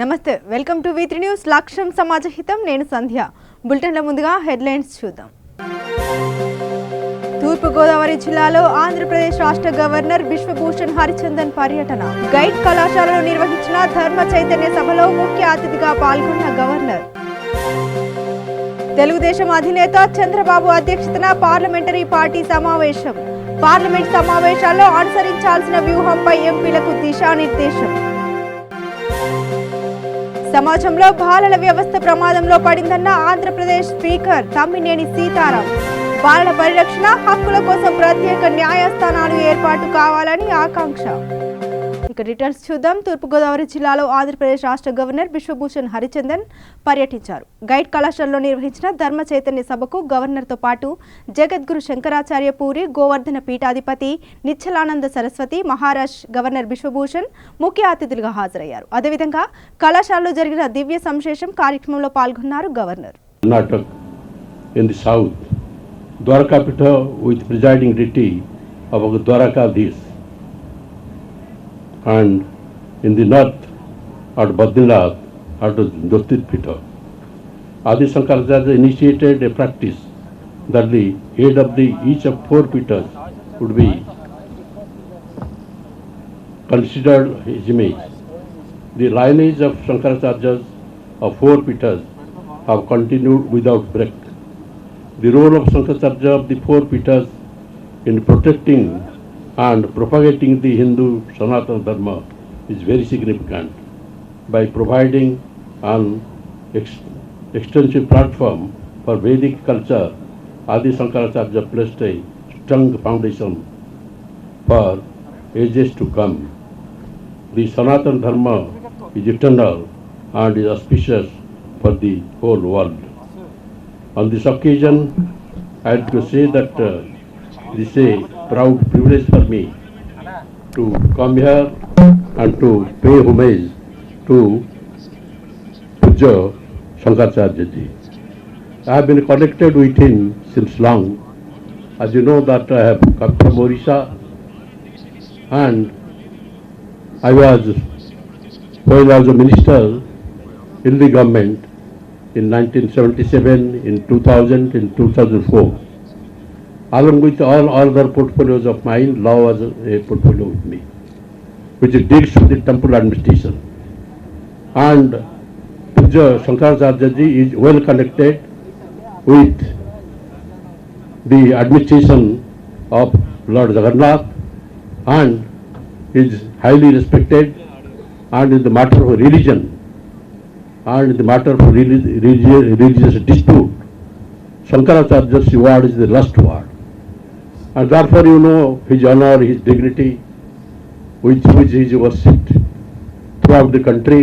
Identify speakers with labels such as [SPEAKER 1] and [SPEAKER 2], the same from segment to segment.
[SPEAKER 1] నమస్తే welcome to V3 news లక్ష్యం సమాజహితం నేను సంధ్య బులెటిన్ల ముందుగా హెడ్లైన్స్ చూద్దాం తూర్పు గోదావరి జిల్లాలో ఆంధ్రప్రదేశ్ రాష్ట్ర గవర్నర్ బిశ్వభూషణ్ హరిచందన్ పర్యటన గైడ్ కళాశాలలో నిర్వహించిన ధర్మ చైతన్య సభలో ముఖ్య అతిథిగా పాల్గొన్న గవర్నర్ తెలుగుదేశం అధినేత చంద్రబాబు అధ్యక్షతన పార్లమెంటరీ పార్టీ సమావేశం పార్లమెంట్ సమావేశాల్లో అనుసరించాల్సిన వ్యూహంపై ఎంపీలకు దిశానిర్దేశం సమాజంలో బాలల వ్యవస్థ ప్రమాదంలో పడిందన్న ఆంధ్రప్రదేశ్ స్పీకర్ తమ్మినేని సీతారాం బాలల పరిరక్షణ హక్కుల కోసం ప్రత్యేక న్యాయస్థానాలు ఏర్పాటు కావాలని ఆకాంక్ష. ఇక డీటెయిల్స్ చూద్దాం. తూర్పుగోదావరి జిల్లాలో ఆంధ్రప్రదేశ్ రాష్ట్ర గవర్నర్ బిశ్వభూషణ్ హరిచందన్ పర్యటించారు. గైడ్ కళాశాలలో నిర్వహించిన ధర్మ చైతన్య సభకు గవర్నర్తో పాటు జగద్గురు శంకరాచార్య పూరి గోవర్ధన పీఠాధిపతి నిశ్చలానంద సరస్వతి మహారాజ్ గవర్నర్ బిశ్వభూషణ్ ముఖ్య అతిథులుగా హాజరయ్యారు. అదేవిధంగా కళాశాలలో జరిగిన దివ్య సంశేషం కార్యక్రమంలో పాల్గొన్నారు governor.
[SPEAKER 2] In the south, Dwarkapita with presiding deity of Dwarkadhish, and in the north at Badrinath at Jyotir Pitha. Adi Shankaracharya initiated a practice that the head of each of 4 Pithas would be considered his image. The lineage of Shankaracharya's of 4 Pithas have continued without break. The role of Shankaracharya of the 4 Pithas in protecting and propagating the Hindu Sanatana Dharma is very significant. By providing an extensive platform for Vedic culture, Adi Shankaracharya placed a strong foundation for ages to come. The Sanatana Dharma is eternal and is auspicious for the whole world. On this occasion, I have to say that this is a proud privilege for me to come here and to pay homage to Pujya Shankaracharya ji. I have been connected with him since long. As you know that I have come from Orissa, and when I was a minister in the government in 1977, in 2000, in 2004. Along with all other portfolios of mine, law was a portfolio with me, which deals with the temple administration. And Pujya Shankaracharya ji is well connected with the administration of Lord Jagannath and is highly respected, and in the matter of religion and in the matter of religious dispute, Shankaracharya's word is the last word. And therefore, you know, his honor, his dignity, which he is worshipped throughout the country.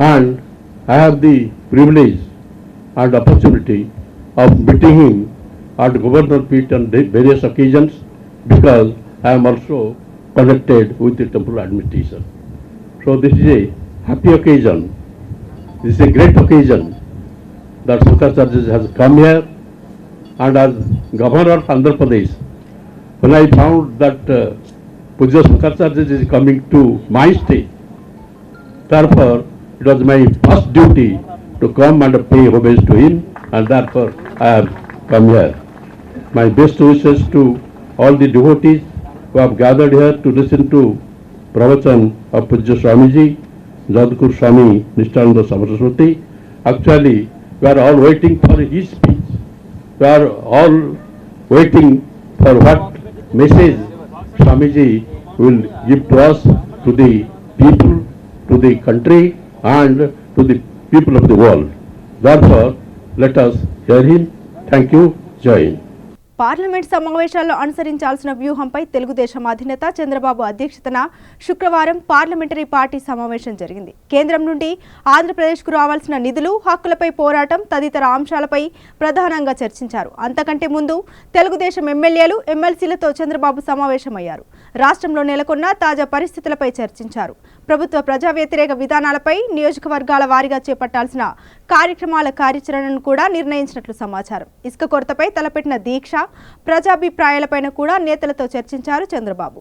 [SPEAKER 2] And I have the privilege and opportunity of meeting him at Governor Pit on various occasions, because I am also connected with the temple administration. So this is a happy occasion. This is a great occasion that Shankaracharya has come here. And as Governor of Andhra Pradesh, when I found that Pujya Shankaracharya is coming to my state, therefore it was my first duty to come and pay homage to him, and therefore I have come here. My best wishes to all the devotees who have gathered here to listen to pravachan of Pujya Swamiji, Jadguru Swami Nishchananda Saraswati. Actually, we are all waiting for his speech. We are all waiting for what message Swamiji will give to us, to the people, to the country, and to the people of the world. Therefore, let us hear him. Thank you. Jai Hind.
[SPEAKER 1] Parliament సమావేశాల్లో అనుసరించాల్సిన వ్యూహంపై తెలుగుదేశం అధినేత చంద్రబాబు అధ్యక్షతన శుక్రవారం parliamentary party సమావేశం జరిగింది. కేంద్రం నుండి ఆంధ్రప్రదేశ్కు రావాల్సిన నిధులు, హక్కులపై పోరాటం తదితర అంశాలపై ప్రధానంగా చర్చించారు. అంతకంటే ముందు తెలుగుదేశం ఎమ్మెల్యేలు, ఎమ్మెల్సీలతో చంద్రబాబు సమావేశమయ్యారు. రాష్ట్రంలో నెలకొన్న తాజా పరిస్థితులపై చర్చించారు. ప్రభుత్వ ప్రజా వ్యతిరేక విధానాలపై నియోజకవర్గాల వారీగా చేపట్టాల్సిన కార్యక్రమాల కార్యాచరణను కూడా నిర్ణయించినట్లు సమాచారం. ఇసుక కొరతపై తలపెట్టిన దీక్ష, ప్రజాభిప్రాయాలపైన కూడా నేతలతో చర్చించారు చంద్రబాబు.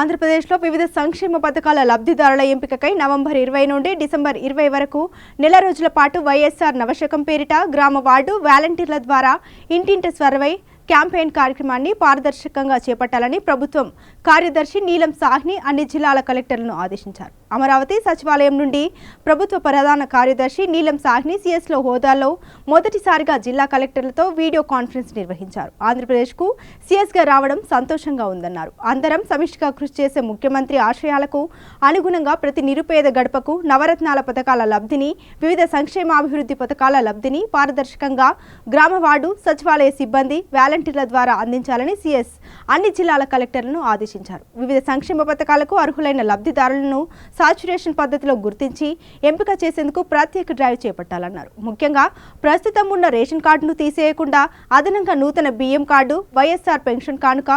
[SPEAKER 1] ఆంధ్రప్రదేశ్లో వివిధ సంక్షేమ పథకాల లబ్ధిదారుల ఎంపికకై నవంబర్ 20 నుండి డిసెంబర్ 20 వరకు నెల రోజుల పాటు వైఎస్ఆర్ నవశకం పేరిట గ్రామ వార్డు వాలంటీర్ల ద్వారా ఇంటింటి సర్వే క్యాంపెయిన్ కార్యక్రమాన్ని పారదర్శకంగా చేపట్టాలని ప్రభుత్వం కార్యదర్శి నీలం సాహ్ని అన్ని జిల్లాల కలెక్టర్లను ఆదేశించారు. అమరావతి సచివాలయం నుండి ప్రభుత్వ ప్రధాన కార్యదర్శి నీలం సాహ్ని సిఎస్లో హోదాలో మొదటిసారిగా జిల్లా కలెక్టర్లతో వీడియో కాన్ఫరెన్స్ నిర్వహించారు. ఆంధ్రప్రదేశ్కు సిఎస్గా రావడం సంతోషంగా ఉందన్నారు. అందరం సమిష్టిగా కృషి చేసే ముఖ్యమంత్రి ఆశయాలకు అనుగుణంగా ప్రతి నిరుపేద గడపకు నవరత్నాల పథకాల లబ్ధిని, వివిధ సంక్షేమాభివృద్ధి పథకాల లబ్ధిని పారదర్శకంగా గ్రామ వార్డు సచివాలయ సిబ్బంది వాలంటీర్ల ద్వారా అందించాలని సిఎస్ అన్ని జిల్లాల కలెక్టర్లను ఆదేశించారు. వివిధ సంక్షేమ పథకాలకు అర్హులైన లబ్ధిదారులను సాచురేషన్ పద్ధతిలో గుర్తించి ఎంపిక చేసేందుకు ప్రత్యేక డ్రైవ్ చేపట్టాలన్నారు. ముఖ్యంగా ప్రస్తుతం ఉన్న రేషన్ కార్డును తీసేయకుండా అదనంగా నూతన బియ్యం కార్డు, వైఎస్ఆర్ పెన్షన్ కానుక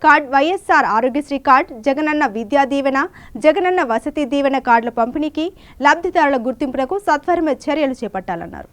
[SPEAKER 1] కార్డు, వైఎస్ఆర్ ఆరోగ్యశ్రీ కార్డు, జగనన్న విద్యా దీవెన, జగనన్న వసతి దీవెన కార్డుల పంపిణీకి లబ్ధిదారుల గుర్తింపునకు సత్వరమే చర్యలు చేపట్టాలన్నారు.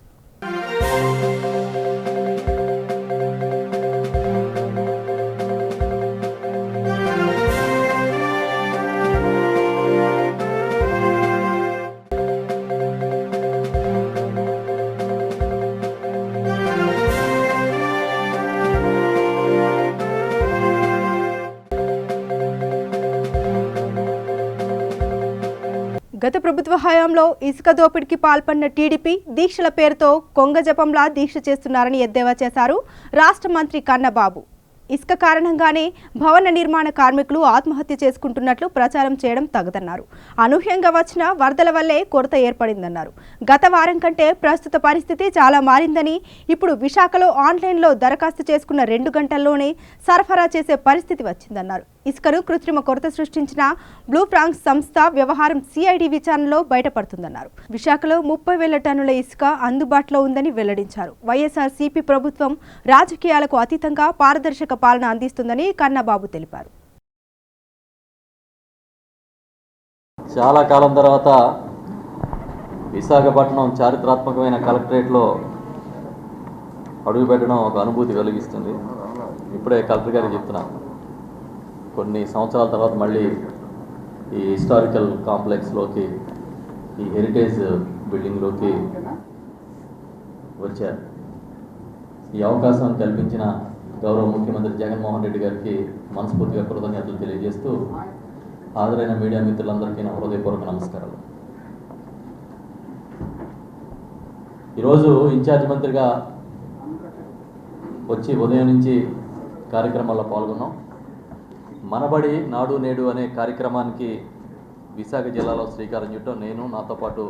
[SPEAKER 1] గత ప్రభుత్వ హయాంలో ఇసుక దోపిడీకి పాల్పడిన టీడీపీ దీక్షల పేరుతో కొంగ జపంలా దీక్ష చేస్తున్నారని ఎద్దేవా చేశారు రాష్ట్ర మంత్రి కన్నబాబు. ఇసుక కారణంగానే భవన నిర్మాణ కార్మికులు ఆత్మహత్య చేసుకుంటున్నట్లు ప్రచారం చేయడం తగదన్నారు. అనూహ్యంగా వచ్చిన వరదల వల్లే కొరత ఏర్పడిందన్నారు. గత వారం కంటే ప్రస్తుత పరిస్థితి చాలా మారిందని, ఇప్పుడు విశాఖలో ఆన్లైన్లో దరఖాస్తు చేసుకున్న 2 గంటల్లోనే సరఫరా చేసే పరిస్థితి వచ్చిందన్నారు. ఇసుకను కృత్రిమ కొరత సృష్టించిన బ్లూ ఫ్రాంక్స్ సంస్థ వ్యవహారం సిఐడి విచారణలో బయటపడుతుందన్నారు. విశాఖలో 30,000 టన్నుల ఇసుక అందుబాటులో ఉందని వెల్లడించారు. వైఎస్ఆర్ సిపి ప్రభుత్వం రాజకీయాలకు అతీతంగా పారదర్శక పాలన అందిస్తుందని కన్నబాబు తెలిపారు.
[SPEAKER 3] చాలా కాలం తర్వాత విశాఖపట్నం చారిత్రాత్మకమైన కలెక్టరేట్లో అడుగుపెట్టడం ఒక అనుభూతి కలిగిస్తుంది. ఇప్పుడే కలెక్టర్ గారికి చెప్తున్నాను, కొన్ని సంవత్సరాల తర్వాత మళ్ళీ ఈ హిస్టారికల్ కాంప్లెక్స్లోకి, ఈ హెరిటేజ్ బిల్డింగ్లోకి వచ్చారు. ఈ అవకాశం కల్పించిన గౌరవ ముఖ్యమంత్రి జగన్మోహన్ రెడ్డి గారికి మనస్ఫూర్తిగా కృతజ్ఞతలు తెలియజేస్తూ హాజరైన మీడియా మిత్రులందరికీ నా హృదయపూర్వక నమస్కారాలు. ఈరోజు ఇన్ఛార్జ్ మంత్రిగా వచ్చి ఉదయం నుంచి కార్యక్రమాల్లో పాల్గొన్నాం. మనబడి నాడు నేడు అనే కార్యక్రమానికి విశాఖ జిల్లాలో శ్రీకారం చుట్టం నేను, నాతో పాటు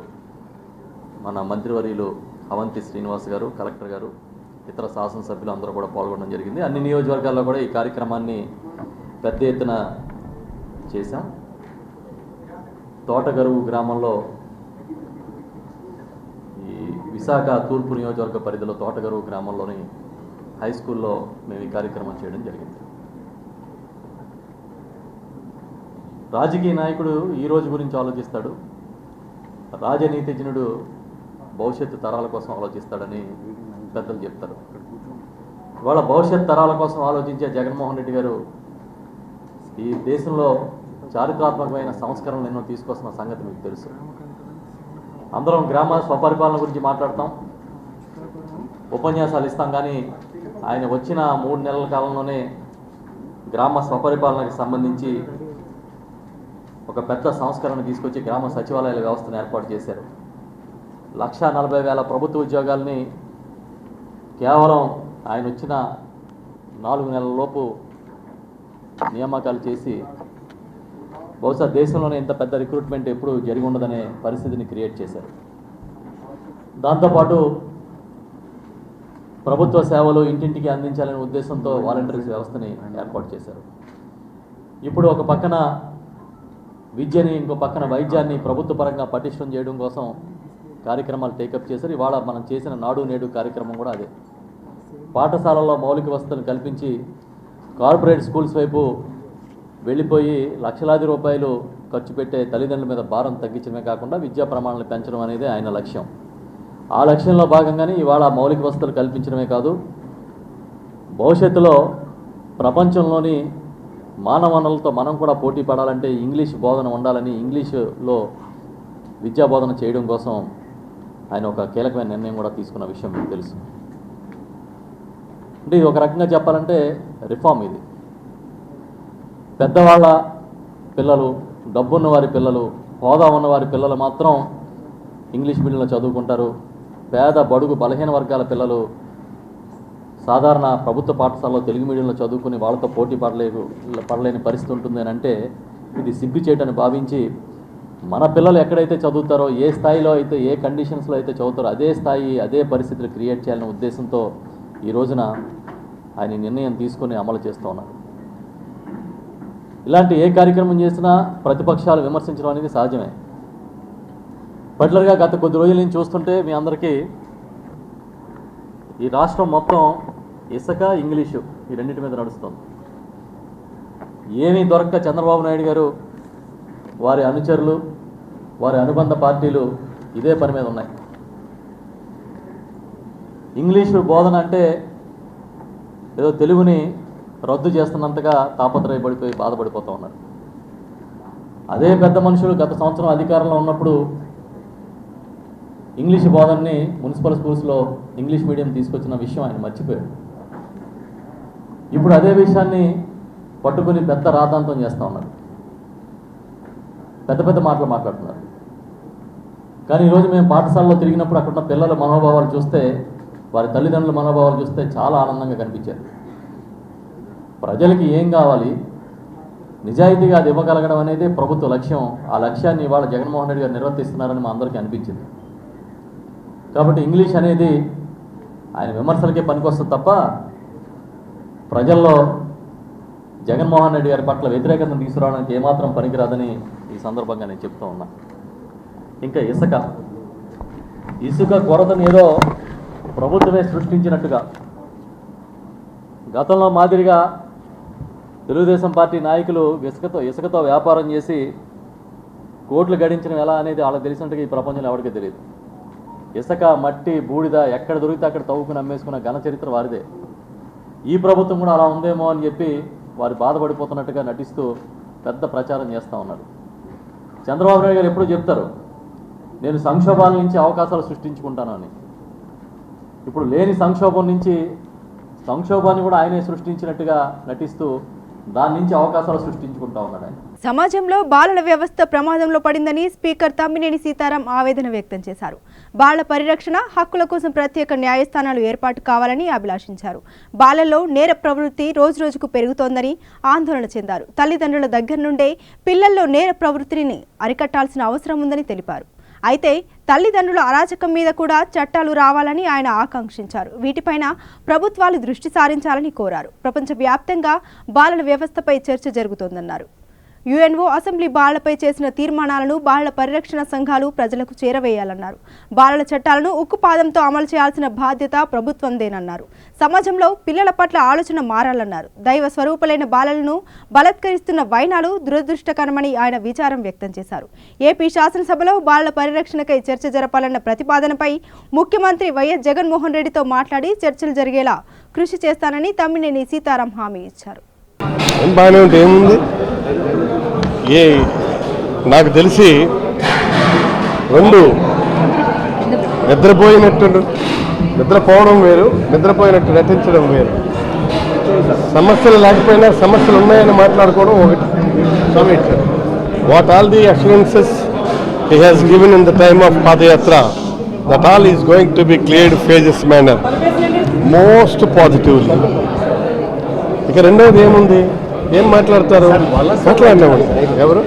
[SPEAKER 3] మన మంత్రివర్యులు అవంతి శ్రీనివాస్ గారు, కలెక్టర్ గారు, ఇతర శాసనసభ్యులు అందరూ కూడా పాల్గొనడం జరిగింది. అన్ని నియోజకవర్గాల్లో కూడా ఈ కార్యక్రమాన్ని పెద్ద ఎత్తున చేశాం. తోటగరువు గ్రామంలో, ఈ విశాఖ తూర్పు నియోజకవర్గ పరిధిలో తోటగరువు గ్రామంలోని హై స్కూల్లో మేము ఈ కార్యక్రమం చేయడం జరిగింది. రాజకీయ నాయకుడు ఈ రోజు గురించి ఆలోచిస్తాడు, రాజనీతిజ్ఞుడు భవిష్యత్తు తరాల కోసం ఆలోచిస్తాడని పెద్దలు చెప్తారు. ఇవాళ భవిష్యత్ తరాల కోసం ఆలోచించే జగన్మోహన్ రెడ్డి గారు ఈ దేశంలో చారిత్రాత్మకమైన సంస్కరణలు ఎన్నో తీసుకొస్తున్న సంగతి మీకు తెలుసు. అందరం గ్రామ స్వపరిపాలన గురించి మాట్లాడతాం, ఉపన్యాసాలు ఇస్తాం, కానీ ఆయన వచ్చిన 3 నెలల కాలంలోనే గ్రామ స్వపరిపాలనకి సంబంధించి ఒక పెద్ద సంస్కరణ తీసుకొచ్చి గ్రామ సచివాలయాల వ్యవస్థను ఏర్పాటు చేశారు. 1,40,000 ప్రభుత్వ ఉద్యోగాల్ని కేవలం ఆయన వచ్చిన 4 నెలల లోపు నియామకాలు చేసి, బహుశా దేశంలోనే ఇంత పెద్ద రిక్రూట్మెంట్ ఎప్పుడు జరిగి ఉండదనే పరిస్థితిని క్రియేట్ చేశారు. దాంతోపాటు ప్రభుత్వ సేవలు ఇంటింటికి అందించాలనే ఉద్దేశంతో వాలంటీర్స్ వ్యవస్థని ఏర్పాటు చేశారు. ఇప్పుడు ఒక పక్కన విద్యని, ఇంకో పక్కన వైద్యాన్ని ప్రభుత్వ పరంగా పటిష్టం చేయడం కోసం కార్యక్రమాలు టేకప్ చేశారు. ఇవాళ మనం చేసిన నాడు నేడు కార్యక్రమం కూడా అదే. పాఠశాలల్లో మౌలిక వసతులను కల్పించి కార్పొరేట్ స్కూల్స్ వైపు వెళ్ళిపోయి లక్షలాది రూపాయలు ఖర్చు పెట్టే తల్లిదండ్రుల మీద భారం తగ్గించడమే కాకుండా విద్యా ప్రమాణాలను పెంచడం అనేది ఆయన లక్ష్యం. ఆ లక్ష్యంలో భాగంగానే ఇవాళ మౌలిక వసతులు కల్పించడమే కాదు, భవిష్యత్తులో ప్రపంచంలోని మానవ వనరులతో మనం కూడా పోటీ పడాలంటే ఇంగ్లీష్ బోధన ఉండాలని ఇంగ్లీషులో విద్యా బోధన చేయడం కోసం ఆయన ఒక కీలకమైన నిర్ణయం కూడా తీసుకున్న విషయం మీకు తెలుసు. అంటే ఇది ఒక రకంగా చెప్పాలంటే రిఫార్మ్. ఇది పెద్దవాళ్ళ పిల్లలు, డబ్బున్న వారి పిల్లలు, హోదా ఉన్న వారి పిల్లలు మాత్రం ఇంగ్లీష్ మీడియంలో చదువుకుంటారు. పేద బడుగు బలహీన వర్గాల పిల్లలు సాధారణ ప్రభుత్వ పాఠశాలలో తెలుగు మీడియంలో చదువుకుని వాళ్ళతో పోటీ పడలేని పరిస్థితి ఉంటుంది అని అంటే ఇది సిగ్గు చేయటని భావించి మన పిల్లలు ఎక్కడైతే చదువుతారో, ఏ స్థాయిలో అయితే, ఏ కండిషన్స్లో అయితే చదువుతారో అదే స్థాయి, అదే పరిస్థితులు క్రియేట్ చేయాలనే ఉద్దేశంతో ఈ రోజున ఆయన నిర్ణయం తీసుకొని అమలు చేస్తూ ఉన్నారు. ఇలాంటి ఏ కార్యక్రమం చేసినా ప్రతిపక్షాలు విమర్శించడం అనేది సహజమే. పర్టికులర్గా గత కొద్ది రోజుల నుంచి చూస్తుంటే మీ అందరికీ ఈ రాష్ట్రం మొత్తం ఇసుక, ఇంగ్లీషు ఈ రెండింటి మీద నడుస్తుంది. ఏమీ దొరక్క చంద్రబాబు నాయుడు గారు, వారి అనుచరులు, వారి అనుబంధ పార్టీలు ఇదే పని మీద ఉన్నాయి. ఇంగ్లీషు బోధన అంటే ఏదో తెలుగుని రద్దు చేస్తున్నంతగా తాపత్రయపడిపోయి బాధపడిపోతూ ఉన్నారు. అదే పెద్ద మనుషులు గత సంవత్సరం అధికారంలో ఉన్నప్పుడు ఇంగ్లీష్ బోధనని మున్సిపల్ స్కూల్స్లో ఇంగ్లీష్ మీడియం తీసుకొచ్చిన విషయం ఆయన మర్చిపోయాడు. ఇప్పుడు అదే విషయాన్ని పట్టుకుని పెద్ద రాద్ధాంతం చేస్తూ ఉన్నారు, పెద్ద పెద్ద మాటలు మాట్లాడుతున్నారు. కానీ ఈరోజు మేము పాఠశాలలో తిరిగినప్పుడు అక్కడ ఉన్న పిల్లల మనోభావాలు చూస్తే, వారి తల్లిదండ్రుల మనోభావాలు చూస్తే చాలా ఆనందంగా కనిపించారు. ప్రజలకి ఏం కావాలి, నిజాయితీగా అది ఇవ్వగలగడం అనేది ప్రభుత్వ లక్ష్యం. ఆ లక్ష్యాన్ని ఇవాళ జగన్మోహన్ రెడ్డి గారు నిర్వర్తిస్తున్నారని మా అందరికీ అనిపించింది. కాబట్టి ఇంగ్లీష్ అనేది ఆయన విమర్శలకే పనికొస్తుంది తప్ప ప్రజల్లో జగన్మోహన్ రెడ్డి గారి పట్ల వ్యతిరేకతను తీసుకురావడానికి ఏమాత్రం పనికిరాదని ఈ సందర్భంగా నేను చెప్తూ ఉన్నా. ఇంకా ఇసుక కొరతను ఏదో ప్రభుత్వమే సృష్టించినట్టుగా, గతంలో మాదిరిగా తెలుగుదేశం పార్టీ నాయకులు ఇసుకతో వ్యాపారం చేసి కోట్లు గడించడం ఎలా అనేది వాళ్ళకి తెలిసినట్టుగా ఈ ప్రపంచంలో ఎవరికీ తెలియదు. ఇసుక, మట్టి, బూడిద ఎక్కడ దొరికితే అక్కడ తవ్వుకుని అమ్మేసుకున్న ఘన చరిత్ర వారిదే. ఈ ప్రభుత్వం కూడా అలా ఉందేమో అని చెప్పి వారు బాధపడిపోతున్నట్టుగా నటిస్తూ పెద్ద ప్రచారం చేస్తూ ఉన్నారు. చంద్రబాబు నాయుడు గారు ఎప్పుడూ చెప్తారు, నేను సంక్షోభాల నుంచి అవకాశాలు సృష్టించుకుంటాను అని. ఇప్పుడు లేని సంక్షోభం నుంచి సంక్షోభాన్ని కూడా ఆయనే సృష్టించినట్టుగా నటిస్తూ దాని నుంచి అవకాశాలు సృష్టించుకుంటా ఉన్నాడు ఆయన.
[SPEAKER 1] సమాజంలో బాలల వ్యవస్థ ప్రమాదంలో పడిందని స్పీకర్ తమ్మినేని సీతారాం ఆవేదన వ్యక్తం చేశారు. బాలల పరిరక్షణ, హక్కుల కోసం ప్రత్యేక న్యాయస్థానాలు ఏర్పాటు కావాలని అభిలాషించారు. బాలల్లో నేర ప్రవృత్తి రోజురోజుకు పెరుగుతోందని ఆందోళన చెందారు. తల్లిదండ్రుల దగ్గర నుండే పిల్లల్లో నేర ప్రవృత్తిని అరికట్టాల్సిన అవసరం ఉందని తెలిపారు. అయితే తల్లిదండ్రుల అరాచకం మీద కూడా చట్టాలు రావాలని ఆయన ఆకాంక్షించారు. వీటిపైన ప్రభుత్వాలు దృష్టి సారించాలని కోరారు. ప్రపంచవ్యాప్తంగా బాలల వ్యవస్థపై చర్చ జరుగుతోందన్నారు. యుఎన్ఓ అసెంబ్లీ బాలలపై చేసిన తీర్మానాలను బాలల పరిరక్షణ సంఘాలు ప్రజలకు చేరవేయాలన్నారు. బాలల చట్టాలను ఉక్కుపాదంతో అమలు చేయాల్సిన బాధ్యత ప్రభుత్వందేనన్నారు. సమాజంలో పిల్లల పట్ల ఆలోచన మారాలన్నారు. దైవ స్వరూపులైన బాలలను బలత్కరిస్తున్న వైనాలు దురదృష్టకరమని ఆయన విచారం వ్యక్తం చేశారు. ఏపీ శాసనసభలో బాలల పరిరక్షణకై చర్చ జరపాలన్న ప్రతిపాదనపై ముఖ్యమంత్రి వైఎస్ జగన్మోహన్ రెడ్డితో మాట్లాడి చర్చలు జరిగేలా కృషి చేస్తానని తమ్మినేని సీతారాం హామీ ఇచ్చారు.
[SPEAKER 4] నాకు తెలిసి రెండు నిద్రపోవడం వేరు, నిద్రపోయినట్టు నటించడం వేరు. సమస్యలు లేకపోయినా సమస్యలు ఉన్నాయని మాట్లాడుకోవడం ఒకటి. What all the assurances he has given in the time of Padayatra, that all is going to be cleared phases manner, most positively. ఇక రెండవది ఏముంది, ఏం మాట్లాడతారు, మాట్లాడినాము ఎవరు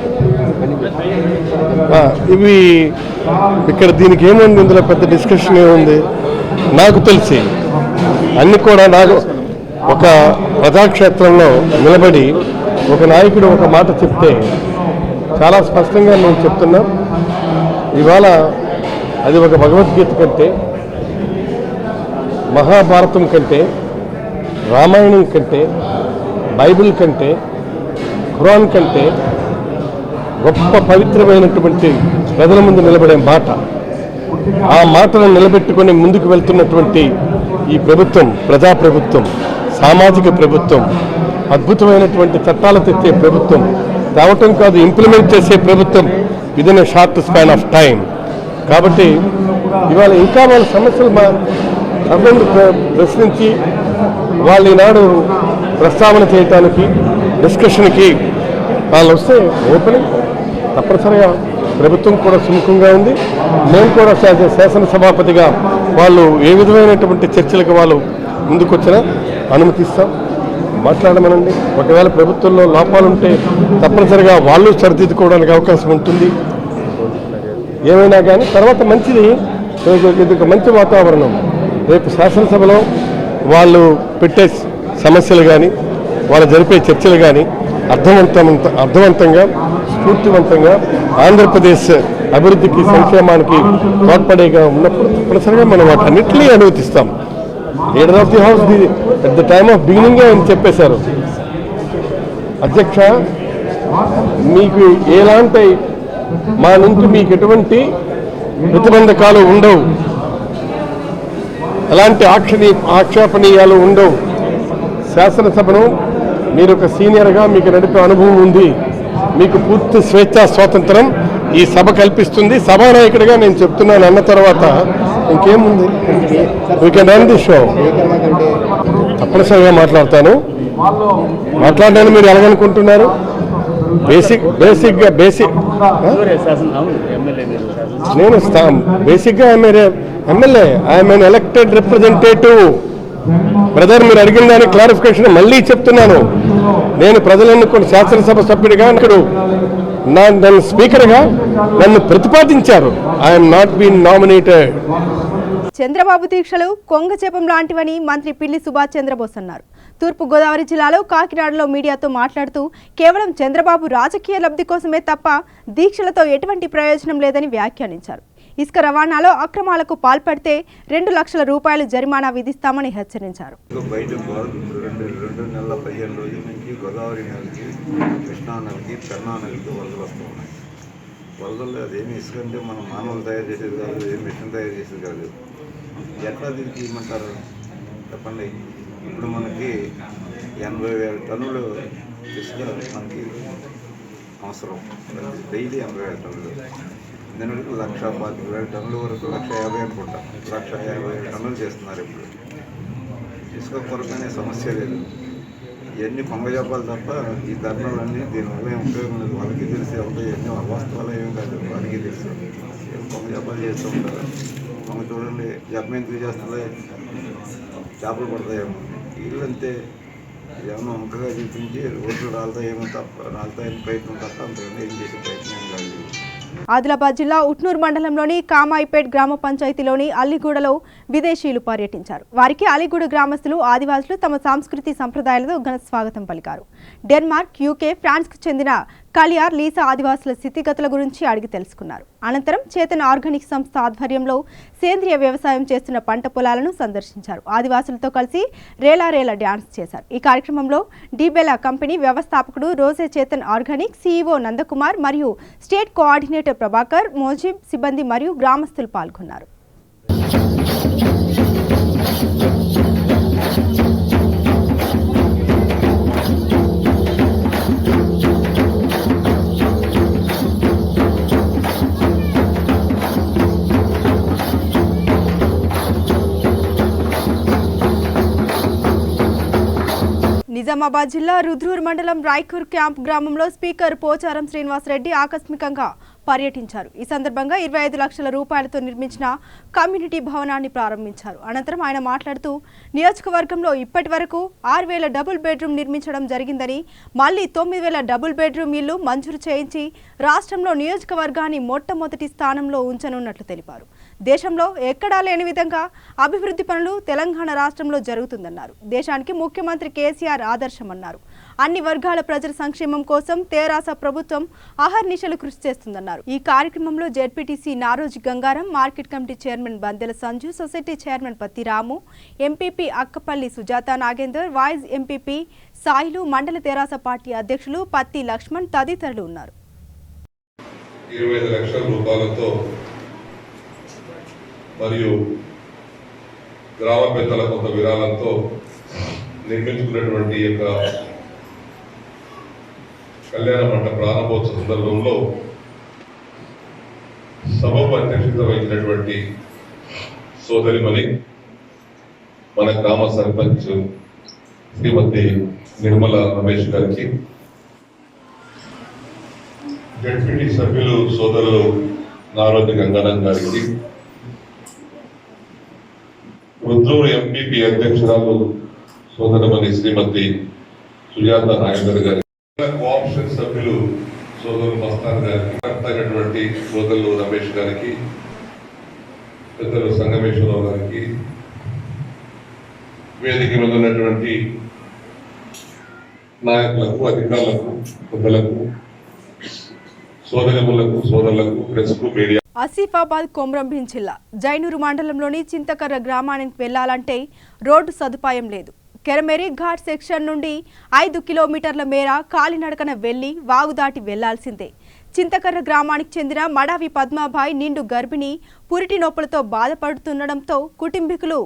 [SPEAKER 4] ఇవి ఇక్కడ దీనికి ఏముంది, ఇందులో పెద్ద డిస్కషన్ ఏముంది. నాకు తెలిసి అన్ని కూడా నాకు ఒక ప్రజాక్షేత్రంలో నిలబడి ఒక నాయకుడు ఒక మాట చెప్తే చాలా స్పష్టంగా నేను చెప్తున్నా, ఇవాళ అది ఒక భగవద్గీత కంటే, మహాభారతం కంటే, రామాయణం కంటే, బైబిల్ కంటే, ఖురాన్ కంటే గొప్ప పవిత్రమైనటువంటి ప్రజల ముందు నిలబడే మాట. ఆ మాటను నిలబెట్టుకొని ముందుకు వెళ్తున్నటువంటి ఈ ప్రభుత్వం, ప్రజాప్రభుత్వం, సామాజిక ప్రభుత్వం, అద్భుతమైనటువంటి చట్టాలు తెచ్చే ప్రభుత్వం, తేవటం కాదు ఇంప్లిమెంట్ చేసే ప్రభుత్వం within a short span of time. కాబట్టి ఇవాళ ఇంకా వాళ్ళ సమస్యలు సభను ప్రశ్నించి వాళ్ళు ఈనాడు ప్రస్తావన చేయటానికి డిస్కషన్కి వాళ్ళు వస్తే ఓపెనింగ్ తప్పనిసరిగా ప్రభుత్వం కూడా సుముఖంగా ఉంది. మేము కూడా శాసనసభాపతిగా వాళ్ళు ఏ విధమైనటువంటి చర్చలకు వాళ్ళు ముందుకొచ్చినా అనుమతిస్తాం, మాట్లాడమనండి. ఒకవేళ ప్రభుత్వంలో లోపాలుంటే తప్పనిసరిగా వాళ్ళు సరిదిద్దుకోవడానికి అవకాశం ఉంటుంది. ఏమైనా కానీ తర్వాత మంచిది, ఇది ఒక మంచి వాతావరణం. రేపు శాసనసభలో వాళ్ళు పెట్టే సమస్యలు కానీ వాళ్ళు జరిపే చర్చలు కానీ అర్థవంతంగా స్ఫూర్తివంతంగా ఆంధ్రప్రదేశ్ అభివృద్ధికి సంక్షేమానికి తోడ్పడేగా ఉన్నప్పుడు తప్పనిసరిగా మనం వాటన్నిటినీ అనుమతిస్తాం. Leader of the house at the time of బిగినింగే అని చెప్పేశారు, అధ్యక్ష మీకు ఎలాంటి మా నుంచి మీకు ఎటువంటి ప్రతిబంధకాలు ఉండవు, ఎలాంటి ఆక్షేపణీయాలు ఉండవు. శాసనసభను మీరు ఒక సీనియర్గా మీకు నడిపే అనుభవం ఉంది, మీకు పూర్తి స్వేచ్ఛా స్వాతంత్రం ఈ సభ కల్పిస్తుంది. సభానాయకుడిగా నేను చెప్తున్నాను అన్న తర్వాత ఇంకేముంది, we can run the show. తప్పనిసరిగా మాట్లాడతాను. మాట్లాడడానికి మీరు ఎలాగనుకుంటున్నారు? బేసిక్గా నేను బేసిక్గా MLA, I'm N elected representative. Brother మీరు అడిగిన దానికి క్లారిఫికేషన్ మళ్ళీ చెప్తున్నాను. నేను ప్రజలు ఎన్నుకున్న శాసనసభ సభ్యుడిగా నన్ను స్పీకర్గా నన్ను ప్రతిపాదించారు. I'm not been nominated.
[SPEAKER 1] Chandrababu దీక్షలు కొంగచేపం లాంటివని మంత్రి పిల్లి సుభాష్ చంద్రబోస్ అన్నారు. తూర్పుగోదావరి జిల్లాలో కాకినాడలో మీడియాతో మాట్లాడుతూ కేవలం చంద్రబాబు రాజకీయ లబ్ధి కోసమే తప్ప దీక్షలతో ఎటువంటి ప్రయోజనం లేదని వ్యాఖ్యానించారు. ఇసుక రవాణాలో అక్రమాలకు పాల్పడితే 2 లక్షల రూపాయలు జరిమానా విధిస్తామని హెచ్చరించారు.
[SPEAKER 5] బయట 2 నెలల 15 రోజుల నుంచి గోదావరి నదికి, కృష్ణా నదికి, పెన్నా నదికి వరదలు వస్తూ ఉన్నాయి. వరదలు అదేమి ఇసుక అంటే మనం మానవులు తయారు చేసేది కాదు, ఏం మిషన్ తయారు చేసేది కాదు. ఎట్లా దీనికి ఇమ్మంటారు చెప్పండి. ఇప్పుడు మనకి 80,000 టన్నులు ఇసుక మనకి అవసరం, డైలీ 80,000 టన్నులు. నిన్నటికి 1,25,000 టన్నుల వరకు 1,50,000 అనుకుంటాం, 1,50,000 టన్నులు చేస్తున్నారు. ఇప్పుడు ఇసుక కొరకు అనే సమస్య లేదు. ఇవన్నీ పొంగజాపాలు తప్ప ఈ ధర్నాలన్నీ దీనివల్ల ఏం ఉపయోగం లేదు. వాళ్ళకి తెలిసి అవుతాయి, ఇవన్నీ వాస్తవాలు ఏమి కాదు, వాళ్ళకి తెలుసు. పొంగజాపాలు చేస్తూ ఉంటారు. పొంగ చూడండి జపం ఎందుకు చేస్తుంది, చేపలు పడతాయేమో. వీళ్ళంతే ఏమన్నా వంకగా చూపించి రోడ్లు రాలుతాయేమో తప్ప, రాలుతాయని ప్రయత్నం తప్ప అంతకన్నా ఏం చేసే ప్రయత్నం కాదు.
[SPEAKER 1] ఆదిలాబాద్ జిల్లా ఉట్నూరు మండలంలోని కామాయిపేట్ గ్రామ పంచాయతీలోని అల్లిగూడలో విదేశీయులు పర్యటించారు. వారికి అల్లిగూడ గ్రామస్తులు, ఆదివాసులు తమ సంస్కృతి సంప్రదాయాలతో ఘన స్వాగతం పలికారు. డెన్మార్క్, యూకే, ఫ్రాన్స్కు చెందిన కలియార్, లీసా ఆదివాసుల స్థితిగతుల గురించి అడిగి తెలుసుకున్నారు. అనంతరం చేతన్ ఆర్గానిక్ సంస్థ ఆధ్వర్యంలో సేంద్రియ వ్యవసాయం చేస్తున్న పంట పొలాలను సందర్శించారు. ఆదివాసులతో కలిసి రేలా డ్యాన్స్ చేశారు. ఈ కార్యక్రమంలో డీబెలా కంపెనీ వ్యవస్థాపకుడు రోజే చేతన్ ఆర్గానిక్ సీఈఓ నందకుమార్ మరియు స్టేట్ కోఆర్డినేటర్ ప్రభాకర్, మోజిబ్ సిబ్బంది మరియు గ్రామస్తులు పాల్గొన్నారు. నిజామాబాద్ జిల్లా రుద్రూర్ మండలం రాయ్కూర్ క్యాంప్ గ్రామంలో స్పీకర్ పోచారం శ్రీనివాసరెడ్డి ఆకస్మికంగా పర్యటించారు. ఈ సందర్భంగా 25 లక్షల రూపాయలతో నిర్మించిన కమ్యూనిటీ భవనాన్ని ప్రారంభించారు. అనంతరం ఆయన మాట్లాడుతూ నియోజకవర్గంలో ఇప్పటి వరకు 6,000 డబుల్ బెడ్రూమ్ నిర్మించడం జరిగిందని, మళ్లీ 9,000 డబుల్ బెడ్రూమ్ ఇళ్లు మంజూరు చేయించి రాష్ట్రంలో నియోజకవర్గాన్ని మొట్టమొదటి స్థానంలో ఉంచనున్నట్లు తెలిపారు. దేశంలో ఎక్కడా లేని విధంగా అభివృద్ధి పనులు తెలంగాణ రాష్ట్రంలో జరుగుతుందన్నారు. దేశానికి ముఖ్యమంత్రి కేసీఆర్ ఆదర్శమన్నారు. అన్ని వర్గాల ప్రజల సంక్షేమం కోసం తెరాస ప్రభుత్వం అహర్నిశలు కృషి చేస్తుందన్నారు. ఈ కార్యక్రమంలో ZPTC Naroji Gangaram, market committee chairman Bandela Sanju, society chairman Patti Ramu, MPP Akkapalli Sujatha Nagender, vice MPP Sailu, మండల తెరాస పార్టీ అధ్యక్షులు పత్తి లక్ష్మణ్ తదితరులు ఉన్నారు.
[SPEAKER 6] 25 లక్షల రూపాయలతో మరియు గ్రామ పెద్దల కొంత విరాళంతో నిర్మించుకున్నటువంటి యొక్క కళ్యాణ మండప ప్రారంభోత్సవ సందర్భంలో సభకు అధ్యక్షత వహించినటువంటి సోదరిమణి మన గ్రామ సర్పంచ్ శ్రీమతి నిర్మల రమేష్ గారికి, జడ్పీటీ సభ్యులు సోదరులు నారోజు గంగారాం గారికి, రుద్రూరు ఎంపీపీ అధ్యక్షురాలు సోదరమణి శ్రీమతి సుజాత నాగేందర్ గారికి, కోఆప్షన్ సభ్యులు సోదరులు మస్తాన్ గారికి, అయినటువంటి సోదరులు రమేష్ గారికి, పెద్దలు సంగమేశ్వరరావు గారికి, వేదిక మీద ఉన్నటువంటి నాయకులకు, అధికారులకు, పెద్దలకు, సోదరిములకు, సోదరులకు, ప్రెస్కు, మీడియా.
[SPEAKER 1] ఆసిఫాబాద్ కొమ్రంభీం జిల్లా జైనూరు మండలంలోని చింతకర్ర గ్రామానికి వెళ్లాలంటే రోడ్డు సదుపాయం లేదు. కెరమెరి ఘాట్ సెక్షన్ నుండి 5 కిలోమీటర్ల మేర కాలినడకన వెళ్లి వాగు దాటి వెళ్లాల్సిందే. చింతకర్ర గ్రామానికి చెందిన మడావి పద్మాబాయి నిండు గర్భిణి పురిటి నొప్పులతో బాధపడుతుండడంతో కుటుంబీకులు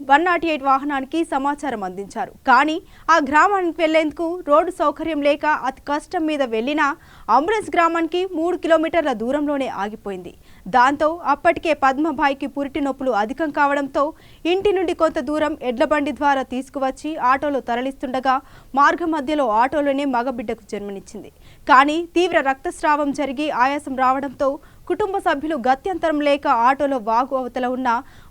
[SPEAKER 1] 108 వాహనానికి సమాచారం అందించారు. కానీ ఆ గ్రామానికి వెళ్లేందుకు రోడ్డు సౌకర్యం లేక అతి కష్టం మీద వెళ్లిన అంబులెన్స్ గ్రామానికి 3 కిలోమీటర్ల దూరంలోనే ఆగిపోయింది. దాంతో అప్పటికే పద్మబాయికి పురిటి నొప్పులు అధికం కావడంతో ఇంటి నుండి కొంత దూరం ఎడ్లబండి ద్వారా తీసుకువచ్చి ఆటోలో తరలిస్తుండగా మార్గ మధ్యలో ఆటోలోనే మగబిడ్డకు జన్మనిచ్చింది. కానీ తీవ్ర రక్తస్రావం జరిగి ఆయాసం రావడంతో కుటుంబ సభ్యులు గత్యంతరం లేక ఆటోలో వాగు అవతల ఉన్న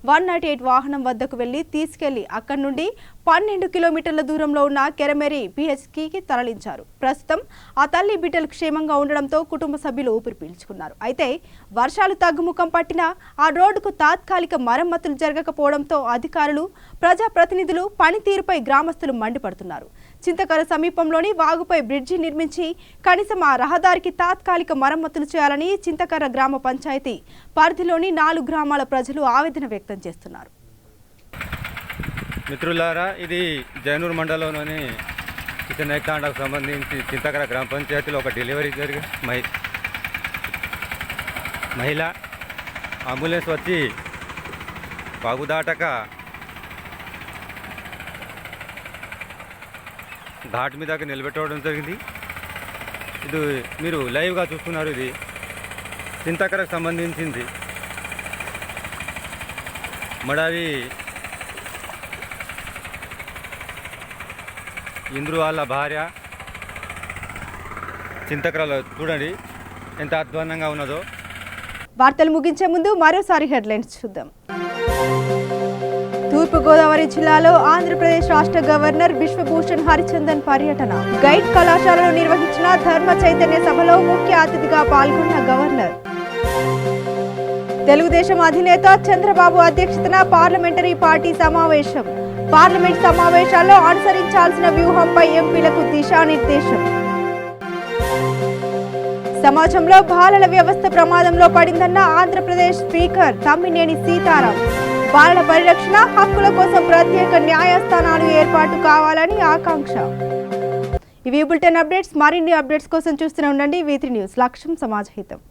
[SPEAKER 1] 108 వాహనం వద్దకు వెళ్లి తీసుకెళ్లి అక్కడి నుండి 12 కిలోమీటర్ల దూరంలో ఉన్న కెరమెరి పిహెచ్సికి తరలించారు. ప్రస్తుతం ఆ తల్లి బిడ్డలు క్షేమంగా ఉండడంతో కుటుంబ సభ్యులు ఊపిరి పీల్చుకున్నారు. అయితే వర్షాలు తగ్గుముఖం పట్టినా ఆ రోడ్డుకు తాత్కాలిక మరమ్మతులు జరగకపోవడంతో అధికారులు, ప్రజాప్రతినిధులు పనితీరుపై గ్రామస్తులు మండిపడుతున్నారు. చింతకర్ర సమీపంలోని వాగుపై బ్రిడ్జి నిర్మించి కనీసం ఆ రహదారికి తాత్కాలిక మరమ్మతులు చేయాలని చింతకర్ర గ్రామ పంచాయతీ పరిధిలోని 4 గ్రామాల ప్రజలు ఆవేదన వ్యక్తం చేస్తున్నారు.
[SPEAKER 7] మిత్రులారా, ఇది జైనూరు మండలంలోని చిన్నైతాండకు సంబంధించి చింతకర్ర గ్రామ పంచాయతీలో ఒక డెలివరీ జరిగిన మహిళ అంబులెన్స్ వచ్చి వాగు దాటక ఘాట్ మీదకి నిలబెట్టడం జరిగింది. ఇది మీరు లైవ్గా చూస్తున్నారు. ఇది చింతకర్రకు సంబంధించింది. మడావి ఇంద్రు వాళ్ళ భార్య చింతకర్రలో చూడండి ఎంత అధ్వానంగా ఉన్నదో.
[SPEAKER 1] వార్తలు ముగించే ముందు మరోసారి హెడ్లైన్స్ చూద్దాం. తూర్పుగోదావరి జిల్లాలో ఆంధ్రప్రదేశ్ రాష్ట్ర గవర్నర్ బిశ్వభూషణ్ హరిచందన్ పర్యటన. గైడ్ కళాశాలలో నిర్వహించిన ధర్మ చైతన్య సభలో ముఖ్య అతిథిగా పాల్గొన్న గవర్నర్. తెలుగుదేశం అధినేత చంద్రబాబు అధ్యక్షతన పార్లమెంటరీ పార్టీ సమావేశం. పార్లమెంట్ సమావేశాల్లో అనుసరించాల్సిన వ్యూహంపై ఎంపీలకు దిశానిర్దేశం. సమాజంలో బాలల వ్యవస్థ ప్రమాదంలో పడిందన్న ఆంధ్రప్రదేశ్ స్పీకర్ తమ్మినేని సీతారాం. బాలల పరిరక్షణ, హక్కుల కోసం ప్రత్యేక న్యాయస్థానాలు ఏర్పాటు కావాలని ఆకాంక్ష. ఇవి బులెటిన్ అప్డేట్స్. మరిన్ని అప్డేట్స్ కోసం చూస్తూనే ఉండండి V3 న్యూస్. లక్ష్యం సమాజహితం.